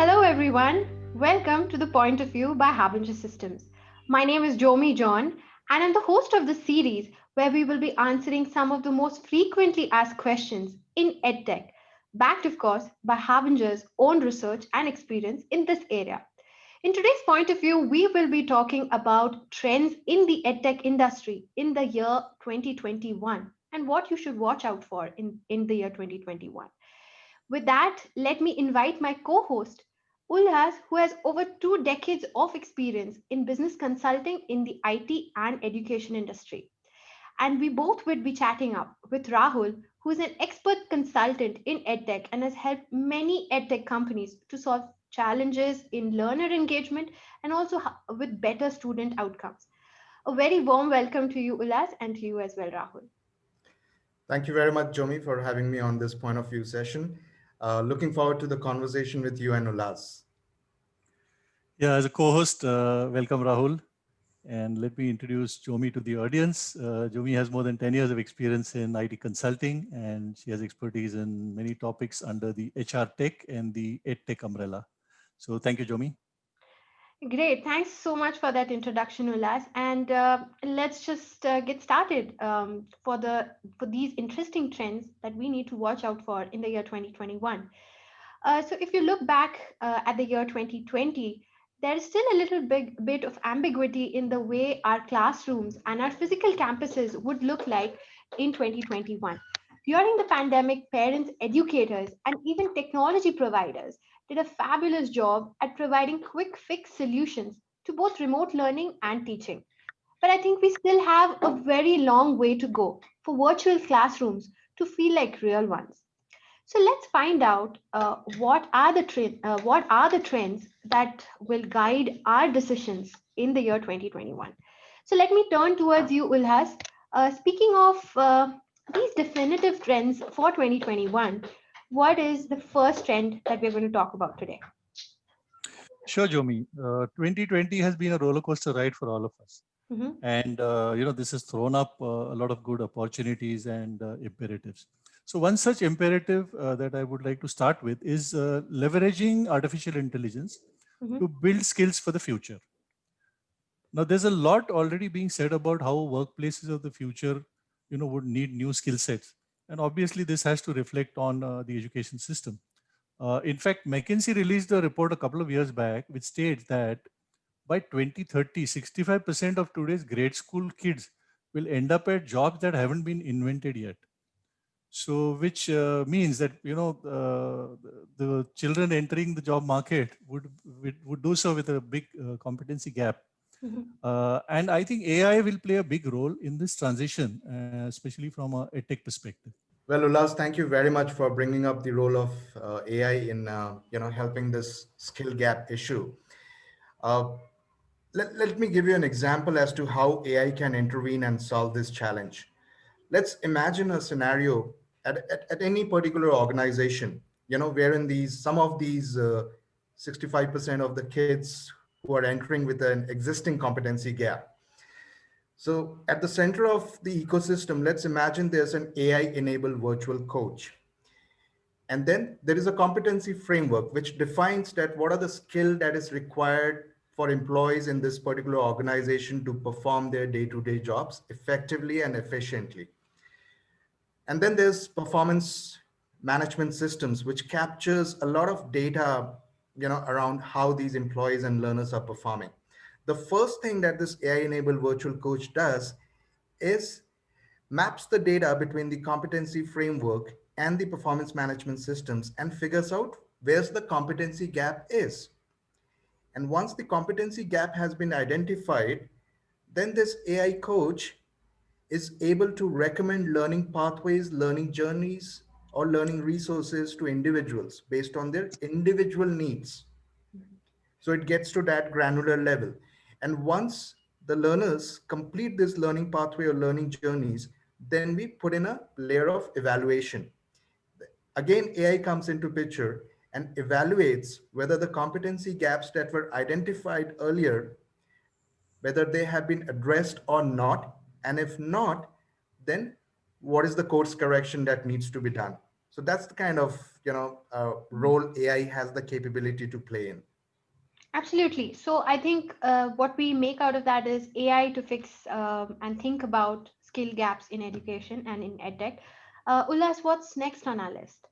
Hello, everyone. Welcome to The Point of View by Harbinger Systems. My name is Jomi John, and I'm the host of this series where we will be answering some of the most frequently asked questions in EdTech, backed, of course, by Harbinger's own research and experience in this area. In today's point of view, we will be talking about trends in the EdTech industry in the year 2021 and what you should watch out for in the year 2021. With that, let me invite my co host, Ulhas, who has over 2 decades of experience in business consulting in the IT and education industry. And we both would be chatting up with Rahul, who is an expert consultant in EdTech and has helped many EdTech companies to solve challenges in learner engagement and also with better student outcomes. A very warm welcome to you, Ulhas, and to you as well, Rahul. Thank you very much, Jomi, for having me on this point of view session. Looking forward to the conversation with you and Ulas. Yeah, as a co-host, welcome Rahul. And let me introduce Jomi to the audience. Jomi has more than 10 years of experience in IT consulting, and she has expertise in many topics under the HR tech and the EdTech umbrella. So thank you, Jomi. Great. Thanks so much for that introduction, Ulas. And let's just get started for these interesting trends that we need to watch out for in the year 2021. So if you look back at the year 2020, there is still a little bit of ambiguity in the way our classrooms and our physical campuses would look like in 2021. During the pandemic, parents, educators, and even technology providers did a fabulous job at providing quick fix solutions to both remote learning and teaching. But I think we still have a very long way to go for virtual classrooms to feel like real ones. So let's find out what are the trends that will guide our decisions in the year 2021. So let me turn towards you, Ulhas. Speaking of these definitive trends for 2021, what is the first trend that we're going to talk about today? Sure, Jomi. 2020 has been a roller coaster ride for all of us. Mhm. And, this has thrown up a lot of good opportunities and imperatives. So one such imperative that I would like to start with is leveraging artificial intelligence Mhm. to build skills for the future. Now, there's a lot already being said about how workplaces of the future, would need new skill sets, and obviously this has to reflect on the education system. In fact, McKinsey released a report a couple of years back, which states that by 2030, 65% of today's grade school kids will end up at jobs that haven't been invented yet. So, which means that the children entering the job market would do so with a big competency gap. Mhm. And I think AI will play a big role in this transition, especially from a tech perspective. Well, Ulas, thank you very much for bringing up the role of AI in helping this skill gap issue. Uh, let me give you an example as to how AI can intervene and solve this challenge. Let's imagine a scenario at any particular organization, wherein some of these 65% of the kids who are entering with an existing competency gap. So at the center of the ecosystem, let's imagine there's an AI enabled virtual coach. And then there is a competency framework which defines that what are the skill that is required for employees in this particular organization to perform their day-to-day jobs effectively and efficiently. And then there's performance management systems, which captures a lot of data, around how these employees and learners are performing. The first thing that this AI-enabled virtual coach does is maps the data between the competency framework and the performance management systems and figures out where's the competency gap is. And once the competency gap has been identified, then this AI coach is able to recommend learning pathways, learning journeys, or learning resources to individuals based on their individual needs. So it gets to that granular level. And once the learners complete this learning pathway or learning journeys, then we put in a layer of evaluation. Again, AI comes into picture and evaluates whether the competency gaps that were identified earlier, whether they have been addressed or not. And if not, then what is the course correction that needs to be done? So that's the kind of, role AI has the capability to play in. Absolutely. So I think what we make out of that is AI to fix and think about skill gaps in education and in edtech. Ullas, what's next on our list?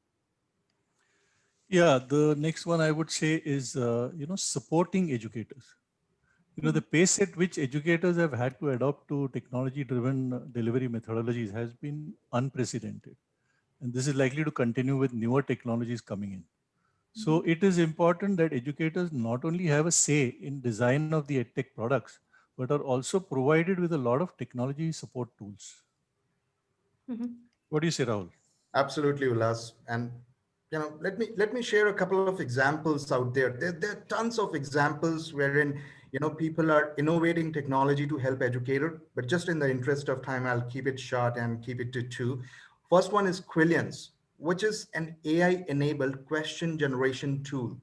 Yeah, the next one I would say is, supporting educators. The Mhm. pace at which educators have had to adopt to technology-driven delivery methodologies has been unprecedented. And this is likely to continue with newer technologies coming in. So Mhm. it is important that educators not only have a say in design of the edtech products, but are also provided with a lot of technology support tools. Mhm. What do you say, Rahul? Absolutely, Ulas. And let me share a couple of examples out there. There are tons of examples wherein people are innovating technology to help educator. But just in the interest of time, I'll keep it short and keep it to two. First one is Quillions, which is an AI-enabled question generation tool.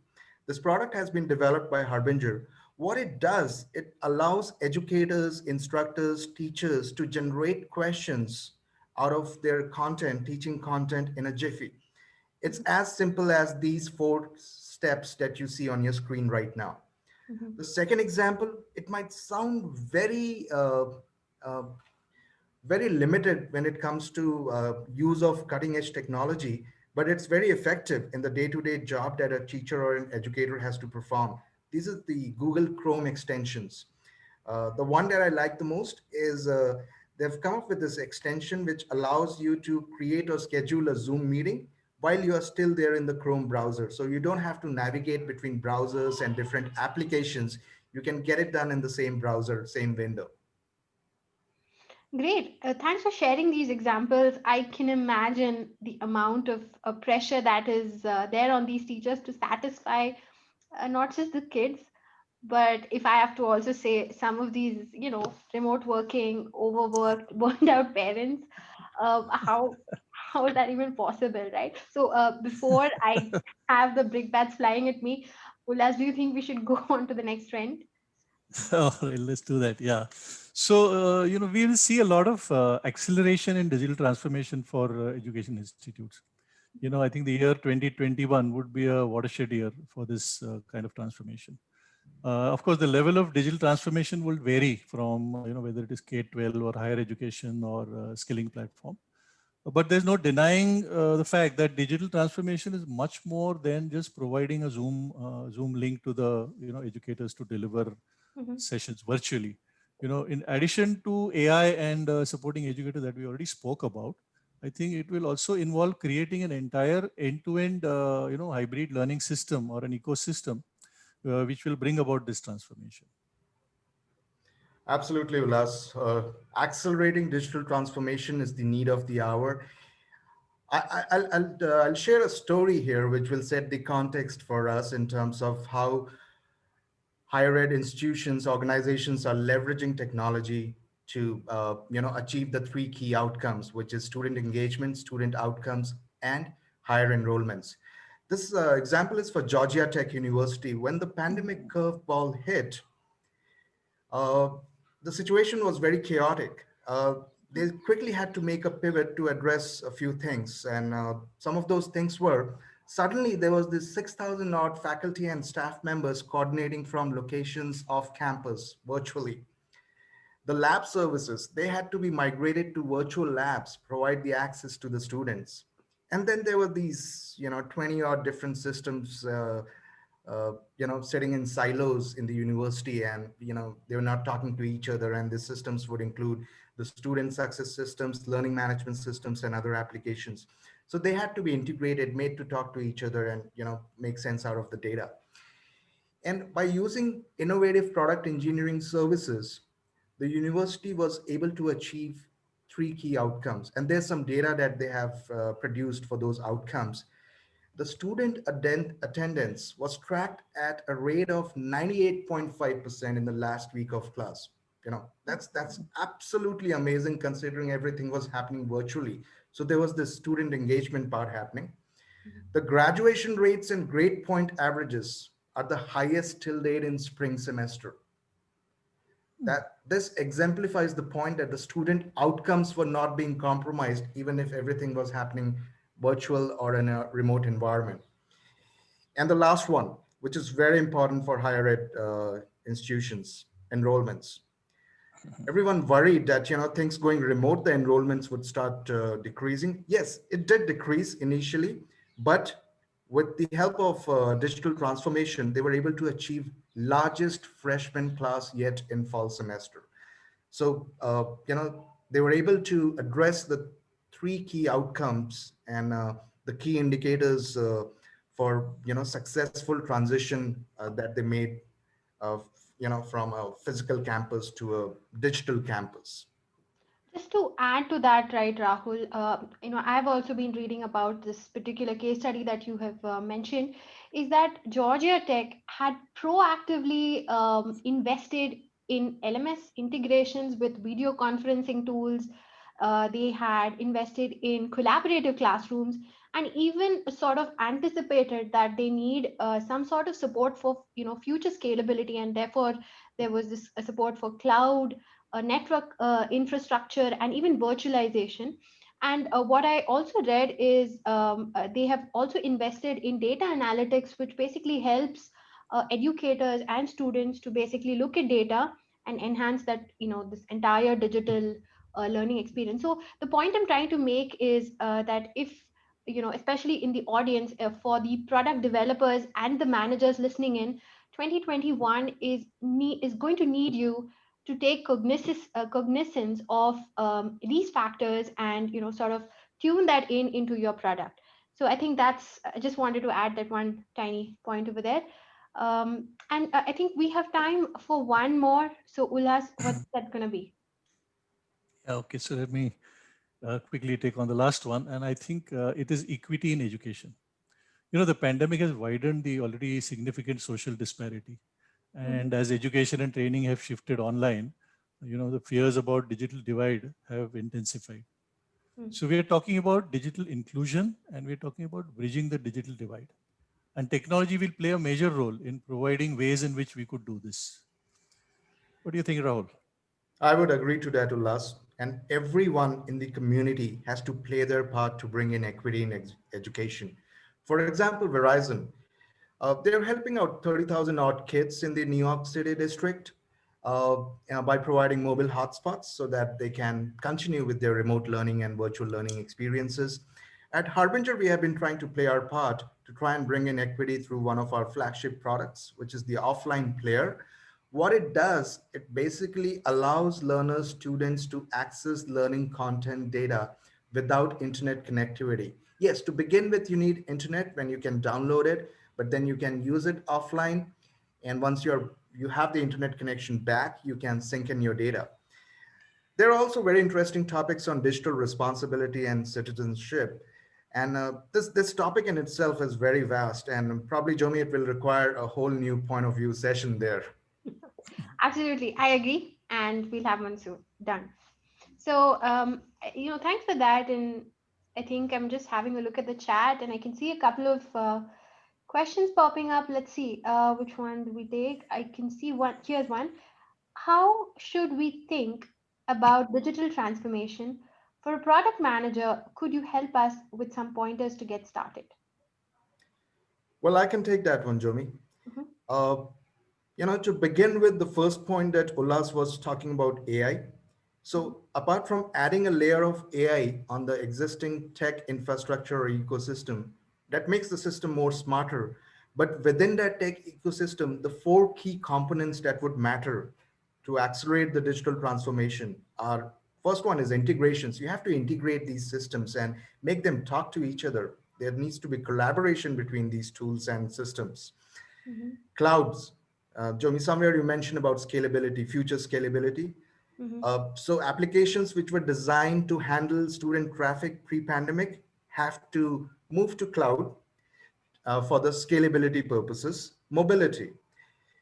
This product has been developed by Harbinger. What it does, it allows educators, instructors, teachers to generate questions out of their content, teaching content in a jiffy. It's as simple as these four steps that you see on your screen right now. Mhm. The second example, it might sound uh, very limited when it comes to use of cutting edge technology, but it's very effective in the day-to-day job that a teacher or an educator has to perform. These are the Google Chrome extensions. The one that I like the most is they've come up with this extension which allows you to create or schedule a Zoom meeting while you are still there in the Chrome browser. So you don't have to navigate between browsers and different applications. You can get it done in the same browser, same window. Great. Thanks for sharing these examples. I can imagine the amount of pressure that is there on these teachers to satisfy not just the kids, but if I have to also say some of these, remote working, overworked, burned out parents, how is that even possible, right? So before I have the brick bats flying at me, Ulas, do you think we should go on to the next trend? All right, let's do that. Yeah. So, we will see a lot of acceleration in digital transformation for education institutes. I think the year 2021 would be a watershed year for this kind of transformation. Of course, the level of digital transformation will vary from, whether it is K-12 or higher education or skilling platform. But there's no denying the fact that digital transformation is much more than just providing a Zoom link to the educators to deliver Mhm. sessions virtually. In addition to AI and supporting educators that we already spoke about, I think it will also involve creating an entire end-to-end, hybrid learning system or an ecosystem, which will bring about this transformation. Absolutely, Ulas. Accelerating digital transformation is the need of the hour. I'll share a story here which will set the context for us in terms of how higher ed institutions, organizations are leveraging technology to achieve the three key outcomes, which is student engagement, student outcomes, and higher enrollments. This example is for Georgia Tech University. When the pandemic curveball hit, uh, the situation was very chaotic. They quickly had to make a pivot to address a few things. And some of those things were suddenly there was this 6,000 odd faculty and staff members coordinating from locations off campus virtually. The lab services, they had to be migrated to virtual labs, provide the access to the students. And then there were these, 20 odd different systems, sitting in silos in the university, and, they were not talking to each other. And the systems would include the student success systems, learning management systems, and other applications. So they had to be integrated, made to talk to each other and, make sense out of the data. And by using innovative product engineering services, the university was able to achieve three key outcomes. And there's some data that they have produced for those outcomes. The student attendance was tracked at a rate of 98.5% in the last week of class. That's absolutely amazing considering everything was happening virtually. So there was this student engagement part happening. The graduation rates and grade point averages are the highest till date in spring semester. That this exemplifies the point that the student outcomes were not being compromised even if everything was happening virtual or in a remote environment. And the last one, which is very important for higher ed institutions, enrollments. Everyone worried that things going remote, the enrollments would start decreasing. Yes, it did decrease initially, but with the help of digital transformation, they were able to achieve largest freshman class yet in fall semester. So they were able to address the three key outcomes and the key indicators for successful transition that they made from a physical campus to a digital campus. Just to add to that, right, Rahul, I've also been reading about this particular case study that you have mentioned, is that Georgia Tech had proactively invested in LMS integrations with video conferencing tools. They had invested in collaborative classrooms and even sort of anticipated that they need some sort of support for future scalability, and therefore there was this support for cloud network infrastructure and even virtualization. And what I also read is they have also invested in data analytics, which basically helps educators and students to basically look at data and enhance that, this entire digital learning experience. So the point I'm trying to make is that if, especially in the audience, for the product developers and the managers listening in, 2021 is going to need you to take cognizance of these factors and sort of tune that into your product. So I think I just wanted to add that one tiny point over there. And I think we have time for one more. So Ullas, what's that going to be? Yeah, okay, so let me quickly take on the last one. And I think it is equity in education. The pandemic has widened the already significant social disparity. And as education and training have shifted online, the fears about digital divide have intensified. So we are talking about digital inclusion and we're talking about bridging the digital divide. And technology will play a major role in providing ways in which we could do this. What do you think, Rahul? I would agree to that, Ullas. And everyone in the community has to play their part to bring in equity in education. For example, Verizon, they're helping out 30,000 odd kids in the New York City district by providing mobile hotspots so that they can continue with their remote learning and virtual learning experiences. At Harbinger, we have been trying to play our part to try and bring in equity through one of our flagship products, which is the offline player. What it does, it basically allows learners, students to access learning content data without internet connectivity. Yes, to begin with, you need internet when you can download it, but then you can use it offline. And once you have the internet connection back, you can sync in your data. There are also very interesting topics on digital responsibility and citizenship. And this topic in itself is very vast, and probably, Jomi, it will require a whole new point of view session there. Absolutely, I agree, and we'll have one soon. Done. So, thanks for that. And I think I'm just having a look at the chat, and I can see a couple of questions popping up. Let's see, which one do we take? I can see one. Here's one. How should we think about digital transformation? For a product manager, could you help us with some pointers to get started? Well, I can take that one, Jomi. Mhm. Uh, to begin with, the first point that Ullas was talking about AI. Mhm. So apart from adding a layer of AI on the existing tech infrastructure or ecosystem, that makes the system more smarter. But within that tech ecosystem, the four key components that would matter to accelerate the digital transformation are: first one is integrations. You have to integrate these systems and make them talk to each other. There needs to be collaboration between these tools and systems. Mhm. Clouds. Jomi, somewhere you mentioned about scalability, future scalability. Mhm. So applications which were designed to handle student traffic pre-pandemic have to move to cloud for the scalability purposes. Mobility.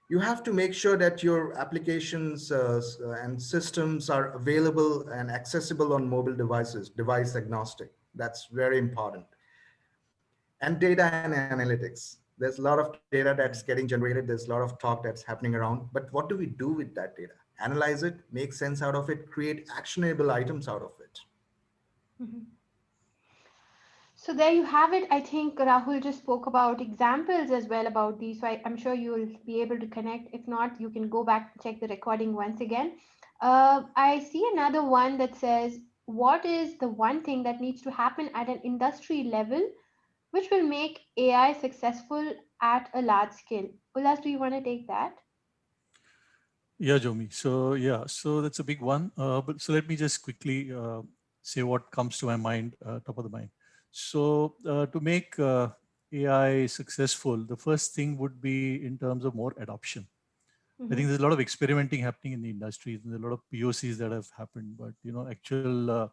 You have to make sure that your applications and systems are available and accessible on mobile devices, device agnostic. That's very important. And data and analytics. There's a lot of data that's getting generated. There's a lot of talk that's happening around. But what do we do with that data? Analyze it, make sense out of it, create actionable items out of it. Mhm. So there you have it. I think Rahul just spoke about examples as well about these. So I'm sure you'll be able to connect. If not, you can go back and check the recording once again. I see another one that says, what is the one thing that needs to happen at an industry level which will make AI successful at a large scale? Ullas, do you want to take that? Yeah, Jomi. So yeah, so that's a big one. But so let me just quickly say what comes to my mind, top of the mind. So to make AI successful, the first thing would be in terms of more adoption. I Mm-hmm. think there's a lot of experimenting happening in the industry, and there's a lot of POCs that have happened. But actual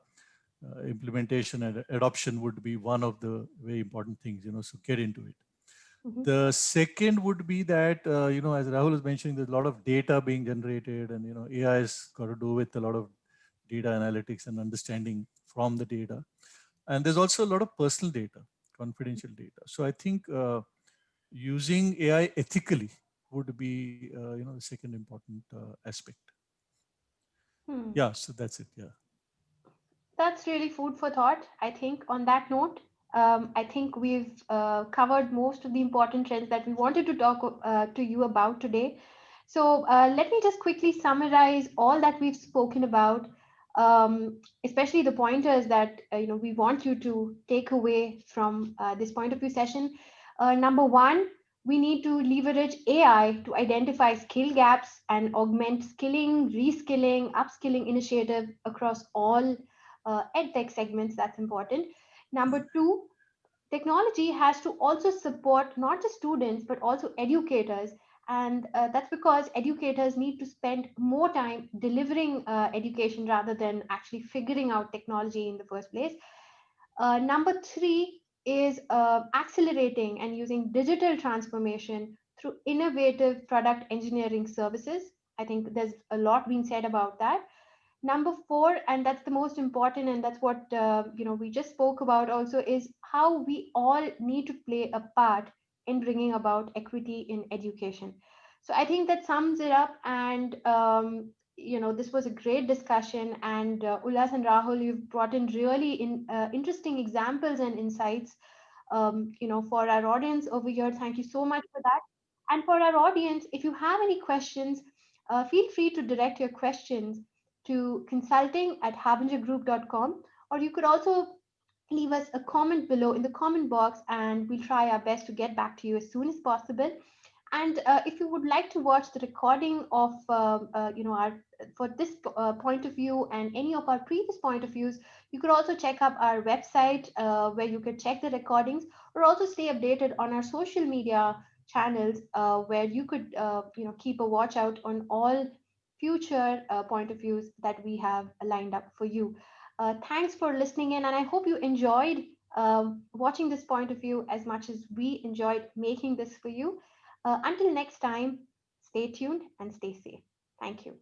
implementation and adoption would be one of the very important things. So get into it. Mm-hmm. The second would be that, as Rahul was mentioning, there's a lot of data being generated, and, AI has got to do with a lot of data analytics and understanding from the data. And there's also a lot of personal data, confidential data. So I think using AI ethically would be, the second important aspect. Hmm. Yeah, so that's it. Yeah. That's really food for thought. I think on that note, I think we've covered most of the important trends that we wanted to talk to you about today. So let me just quickly summarize all that we've spoken about, especially the pointers that we want you to take away from this point of view session. Number one, we need to leverage AI to identify skill gaps and augment skilling, reskilling, upskilling initiative across all edtech segments. That's important. Number two, technology has to also support not just students but also educators, and that's because educators need to spend more time delivering education rather than actually figuring out technology in the first place. Number three is accelerating and using digital transformation through innovative product engineering services. I think there's a lot being said about that. Number four, and that's the most important, and that's what we just spoke about also, is how we all need to play a part in bringing about equity in education. So I think that sums it up, and this was a great discussion, and Ullas and Rahul, you've brought in really interesting examples and insights for our audience over here. Thank you so much for that. And for our audience, if you have any questions, feel free to direct your questions to consulting@harbingergroup.com, or you could also leave us a comment below in the comment box, and we'll try our best to get back to you as soon as possible. And if you would like to watch the recording of our for this point of view and any of our previous point of views, you could also check up our website where you could check the recordings, or also stay updated on our social media channels where you could keep a watch out on all future point of views that we have lined up for you. Thanks for listening in, and I hope you enjoyed watching this point of view as much as we enjoyed making this for you. Until next time, stay tuned and stay safe. Thank you.